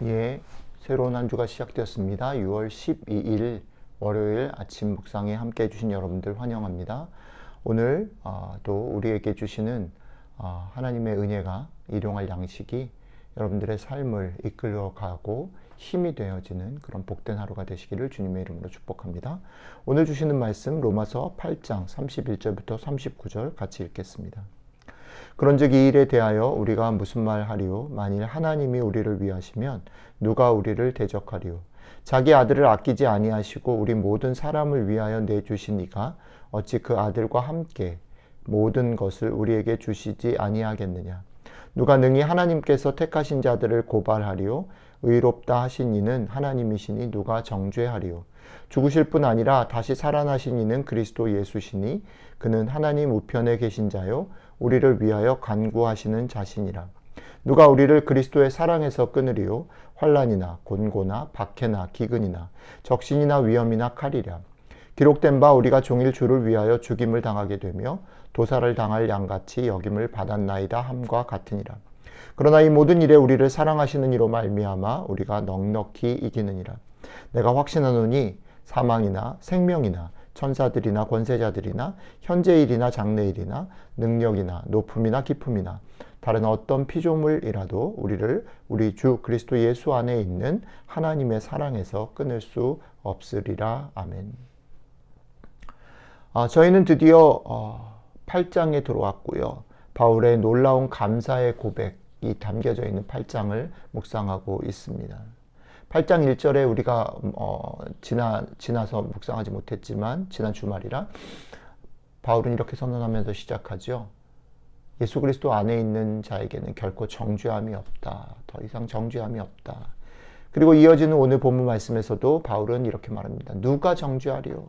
예, 새로운 한 주가 시작되었습니다. 6월 12일 월요일 아침 묵상에 함께 해주신 여러분들 환영합니다. 오늘 또 우리에게 주시는 하나님의 은혜가 일용할 양식이 여러분들의 삶을 이끌어가고 힘이 되어지는 그런 복된 하루가 되시기를 주님의 이름으로 축복합니다. 오늘 주시는 말씀 로마서 8장 31절부터 39절 같이 읽겠습니다. 그런즉 이 일에 대하여 우리가 무슨 말하리요? 만일 하나님이 우리를 위하시면 누가 우리를 대적하리요? 자기 아들을 아끼지 아니하시고 우리 모든 사람을 위하여 내주신 이가 어찌 그 아들과 함께 모든 것을 우리에게 주시지 아니하겠느냐? 누가 능히 하나님께서 택하신 자들을 고발하리요? 의롭다 하신 이는 하나님이시니 누가 정죄하리요? 죽으실 뿐 아니라 다시 살아나신 이는 그리스도 예수시니 그는 하나님 우편에 계신 자요 우리를 위하여 간구하시는 자신이라. 누가 우리를 그리스도의 사랑에서 끊으리요? 환난이나 곤고나 박해나 기근이나 적신이나 위험이나 칼이랴. 기록된 바 우리가 종일 주를 위하여 죽임을 당하게 되며 도살을 당할 양같이 여김을 받았나이다 함과 같으니라. 그러나 이 모든 일에 우리를 사랑하시는 이로 말미암아 우리가 넉넉히 이기느니라. 내가 확신하노니 사망이나 생명이나 천사들이나 권세자들이나 현재일이나 장래일이나 능력이나 높음이나 깊음이나 다른 어떤 피조물이라도 우리를 우리 주 그리스도 예수 안에 있는 하나님의 사랑에서 끊을 수 없으리라. 아멘. 저희는 드디어 8장에 들어왔고요. 바울의 놀라운 감사의 고백이 담겨져 있는 8장을 묵상하고 있습니다. 8장 1절에 우리가 지나서 묵상하지 못했지만 지난 주말이라 바울은 이렇게 선언하면서 시작하죠. 예수 그리스도 안에 있는 자에게는 결코 정죄함이 없다. 더 이상 정죄함이 없다. 그리고 이어지는 오늘 본문 말씀에서도 바울은 이렇게 말합니다. 누가 정죄하리요?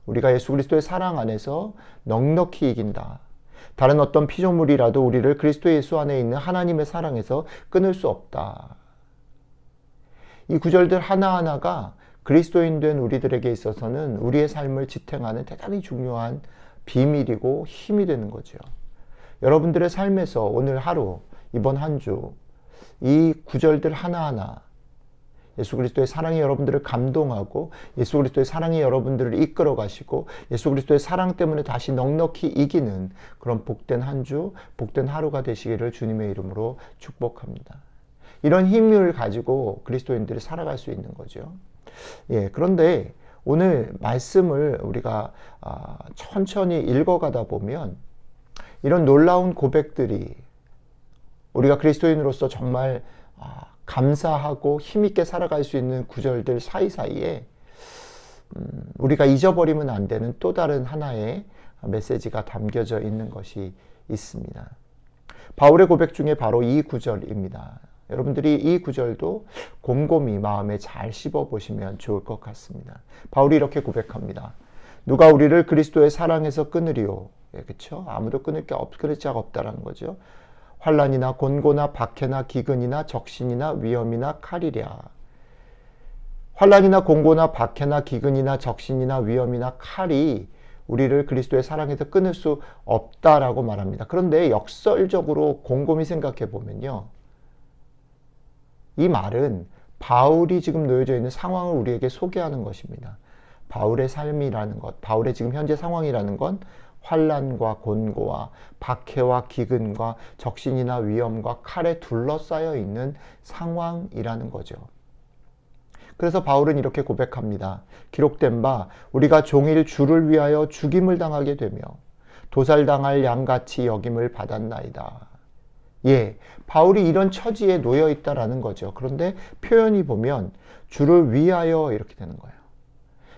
우리가 예수 그리스도의 사랑 안에서 넉넉히 이긴다. 다른 어떤 피조물이라도 우리를 그리스도 예수 안에 있는 하나님의 사랑에서 끊을 수 없다. 이 구절들 하나하나가 그리스도인 된 우리들에게 있어서는 우리의 삶을 지탱하는 대단히 중요한 비밀이고 힘이 되는 거죠. 여러분들의 삶에서 오늘 하루, 이번 한 주, 이 구절들 하나하나 예수 그리스도의 사랑이 여러분들을 감동하고 예수 그리스도의 사랑이 여러분들을 이끌어 가시고 예수 그리스도의 사랑 때문에 다시 넉넉히 이기는 그런 복된 한 주, 복된 하루가 되시기를 주님의 이름으로 축복합니다. 이런 힘을 가지고 그리스도인들이 살아갈 수 있는 거죠. 예, 그런데 오늘 말씀을 우리가 천천히 읽어가다 보면 이런 놀라운 고백들이 우리가 그리스도인으로서 정말 감사하고 힘있게 살아갈 수 있는 구절들 사이사이에 우리가 잊어버리면 안 되는 또 다른 하나의 메시지가 담겨져 있는 것이 있습니다. 바울의 고백 중에 바로 이 구절입니다. 여러분들이 이 구절도 곰곰이 마음에 잘 씹어보시면 좋을 것 같습니다. 바울이 이렇게 고백합니다. 누가 우리를 그리스도의 사랑에서 끊으리요? 예, 그렇죠? 아무도 끊을 자가 없다라는 거죠. 환난이나 곤고나 박해나 기근이나 적신이나 위험이나 칼이랴. 환난이나 곤고나 박해나 기근이나 적신이나 위험이나 칼이 우리를 그리스도의 사랑에서 끊을 수 없다라고 말합니다. 그런데 역설적으로 곰곰이 생각해 보면요. 이 말은 바울이 지금 놓여져 있는 상황을 우리에게 소개하는 것입니다. 바울의 삶이라는 것, 바울의 지금 현재 상황이라는 건 환난과 곤고와 박해와 기근과 적신이나 위험과 칼에 둘러싸여 있는 상황이라는 거죠. 그래서 바울은 이렇게 고백합니다. 기록된 바 우리가 종일 주를 위하여 죽임을 당하게 되며 도살당할 양같이 여김을 받았나이다. 예, 바울이 이런 처지에 놓여 있다라는 거죠. 그런데 표현이 보면 주를 위하여 이렇게 되는 거예요.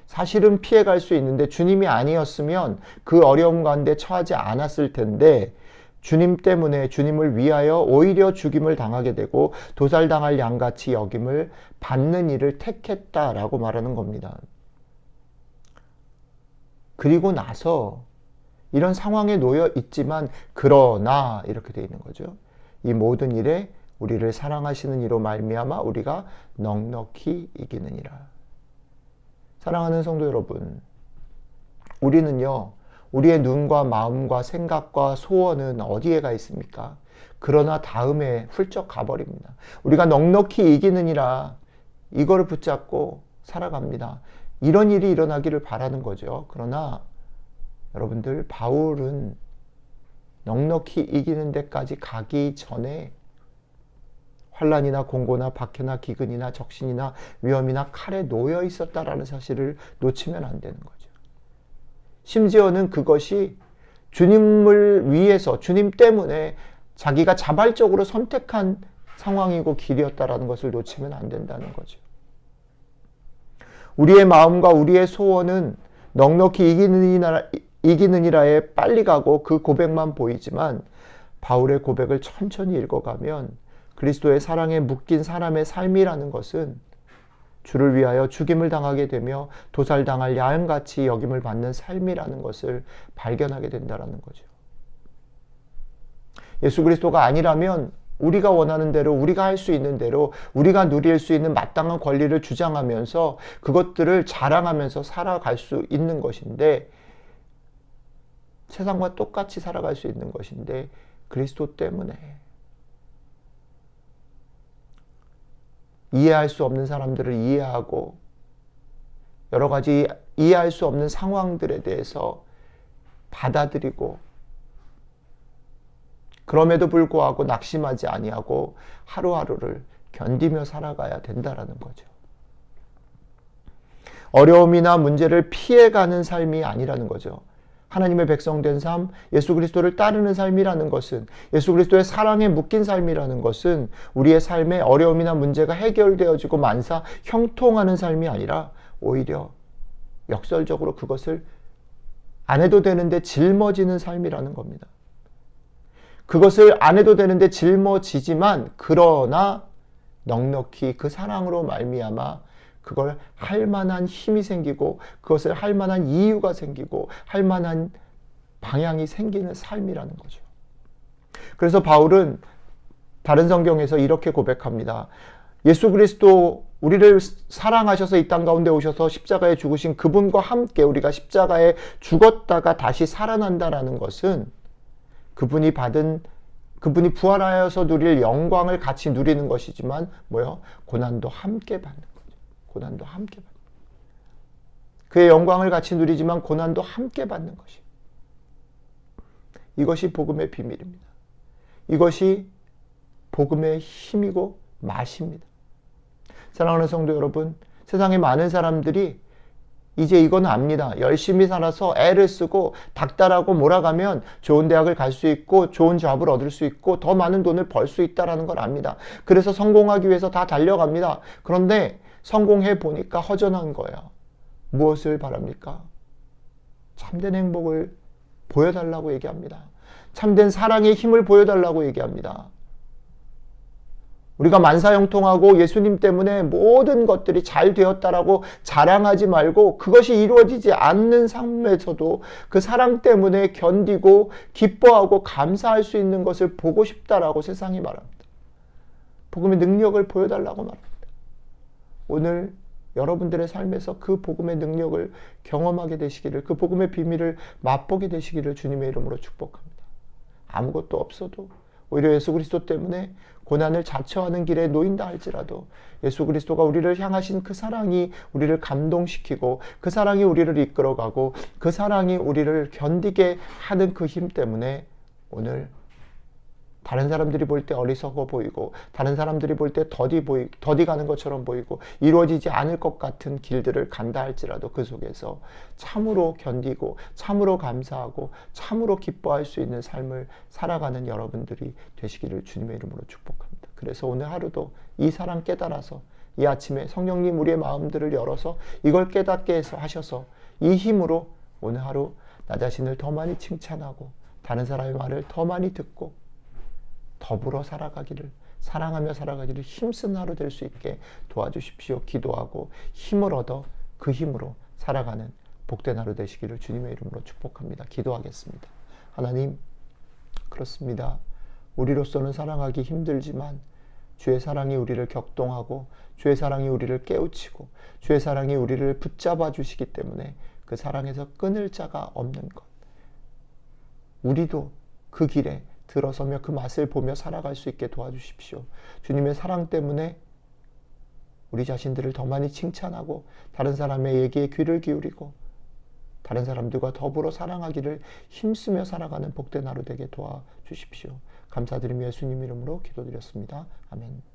사실은 피해갈 수 있는데 주님이 아니었으면 그 어려움 가운데 처하지 않았을 텐데 주님 때문에 주님을 위하여 오히려 죽임을 당하게 되고 도살당할 양같이 여김을 받는 일을 택했다라고 말하는 겁니다. 그리고 나서 이런 상황에 놓여 있지만 그러나 이렇게 되어 있는 거죠. 이 모든 일에 우리를 사랑하시는 이로 말미암아 우리가 넉넉히 이기느니라. 사랑하는 성도 여러분, 우리는요 우리의 눈과 마음과 생각과 소원은 어디에 가 있습니까? 그러나 다음에 훌쩍 가버립니다. 우리가 넉넉히 이기느니라 이거를 붙잡고 살아갑니다. 이런 일이 일어나기를 바라는 거죠. 그러나 여러분들, 바울은 넉넉히 이기는 데까지 가기 전에 환난이나 공고나 박해나 기근이나 적신이나 위험이나 칼에 놓여 있었다라는 사실을 놓치면 안 되는 거죠. 심지어는 그것이 주님을 위해서, 주님 때문에 자기가 자발적으로 선택한 상황이고 길이었다라는 것을 놓치면 안 된다는 거죠. 우리의 마음과 우리의 소원은 넉넉히 이기느니라에 빨리 가고 그 고백만 보이지만, 바울의 고백을 천천히 읽어가면 그리스도의 사랑에 묶인 사람의 삶이라는 것은 주를 위하여 죽임을 당하게 되며 도살당할 양같이 여김을 받는 삶이라는 것을 발견하게 된다는 거죠. 예수 그리스도가 아니라면 우리가 원하는 대로, 우리가 할 수 있는 대로, 우리가 누릴 수 있는 마땅한 권리를 주장하면서 그것들을 자랑하면서 살아갈 수 있는 것인데, 세상과 똑같이 살아갈 수 있는 것인데, 그리스도 때문에 이해할 수 없는 사람들을 이해하고 여러 가지 이해할 수 없는 상황들에 대해서 받아들이고, 그럼에도 불구하고 낙심하지 아니하고 하루하루를 견디며 살아가야 된다라는 거죠. 어려움이나 문제를 피해가는 삶이 아니라는 거죠. 하나님의 백성된 삶, 예수 그리스도를 따르는 삶이라는 것은, 예수 그리스도의 사랑에 묶인 삶이라는 것은 우리의 삶에 어려움이나 문제가 해결되어지고 만사 형통하는 삶이 아니라 오히려 역설적으로 그것을 안 해도 되는데 짊어지는 삶이라는 겁니다. 그것을 안 해도 되는데 짊어지지만, 그러나 넉넉히 그 사랑으로 말미암아 그걸 할 만한 힘이 생기고, 그것을 할 만한 이유가 생기고, 할 만한 방향이 생기는 삶이라는 거죠. 그래서 바울은 다른 성경에서 이렇게 고백합니다. 예수 그리스도, 우리를 사랑하셔서 이 땅 가운데 오셔서 십자가에 죽으신 그분과 함께 우리가 십자가에 죽었다가 다시 살아난다라는 것은 그분이 부활하여서 누릴 영광을 같이 누리는 것이지만, 고난도 함께 받는 거죠. 고난도 함께 받는. 그의 영광을 같이 누리지만 고난도 함께 받는 것이. 이것이 복음의 비밀입니다. 이것이 복음의 힘이고 맛입니다. 사랑하는 성도 여러분, 세상에 많은 사람들이 이제 이건 압니다. 열심히 살아서 애를 쓰고 닥달하고 몰아가면 좋은 대학을 갈 수 있고 좋은 잡을 얻을 수 있고 더 많은 돈을 벌 수 있다는 걸 압니다. 그래서 성공하기 위해서 다 달려갑니다. 그런데 성공해 보니까 허전한 거예요. 무엇을 바랍니까? 참된 행복을 보여달라고 얘기합니다. 참된 사랑의 힘을 보여달라고 얘기합니다. 우리가 만사형통하고 예수님 때문에 모든 것들이 잘 되었다라고 자랑하지 말고, 그것이 이루어지지 않는 삶에서도 그 사랑 때문에 견디고 기뻐하고 감사할 수 있는 것을 보고 싶다라고 세상이 말합니다. 복음의 능력을 보여달라고 말합니다. 오늘 여러분들의 삶에서 그 복음의 능력을 경험하게 되시기를, 그 복음의 비밀을 맛보게 되시기를 주님의 이름으로 축복합니다. 아무것도 없어도 오히려 예수 그리스도 때문에 고난을 자처하는 길에 놓인다 할지라도 예수 그리스도가 우리를 향하신 그 사랑이 우리를 감동시키고, 그 사랑이 우리를 이끌어가고, 그 사랑이 우리를 견디게 하는 그 힘 때문에 오늘 다른 사람들이 볼 때 어리석어 보이고, 다른 사람들이 볼 때 더디 가는 것처럼 보이고, 이루어지지 않을 것 같은 길들을 간다 할지라도 그 속에서 참으로 견디고, 참으로 감사하고, 참으로 기뻐할 수 있는 삶을 살아가는 여러분들이 되시기를 주님의 이름으로 축복합니다. 그래서 오늘 하루도 이 사랑 깨달아서, 이 아침에 성령님 우리의 마음들을 열어서 이걸 깨닫게 해서 하셔서 이 힘으로 오늘 하루 나 자신을 더 많이 칭찬하고, 다른 사람의 말을 더 많이 듣고 더불어 살아가기를, 사랑하며 살아가기를 힘쓴 하루 될 수 있게 도와주십시오. 기도하고 힘을 얻어 그 힘으로 살아가는 복된 하루 되시기를 주님의 이름으로 축복합니다. 기도하겠습니다. 하나님, 그렇습니다. 우리로서는 사랑하기 힘들지만 주의 사랑이 우리를 격동하고, 주의 사랑이 우리를 깨우치고, 주의 사랑이 우리를 붙잡아 주시기 때문에 그 사랑에서 끊을 자가 없는 것, 우리도 그 길에 들어서며 그 맛을 보며 살아갈 수 있게 도와주십시오. 주님의 사랑 때문에 우리 자신들을 더 많이 칭찬하고 다른 사람의 얘기에 귀를 기울이고 다른 사람들과 더불어 사랑하기를 힘쓰며 살아가는 복된 하루 되게 도와주십시오. 감사드리며 예수님 이름으로 기도드렸습니다. 아멘.